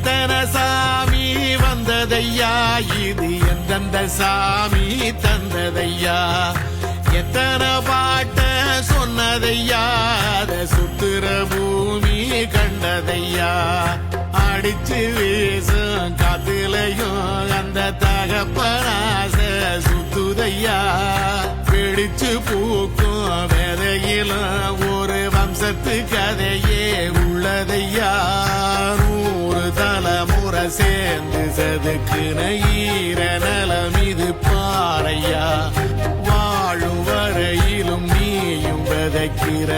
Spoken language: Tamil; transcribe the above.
எத்தனை சாமி வந்ததையா, இது எந்தெந்த சாமி தந்ததையா, எத்தனை பாட்ட சொன்னதையா, அத சுத்துற பூமி கண்டதையா, அடிச்சு வீசும் காத்துலையும் அந்த தகப்பனாச சுத்துதையா, பிடிச்சு பூக்கும் வேதையிலும் ஒரு வம்சத்து கதையே உள்ளதையா, 100 தலைமுறை சேர்ந்து சதுக்குன ஈர நலம் இது பாறையா, வாழும் வரையிலும் நீயும் விதைக்கிற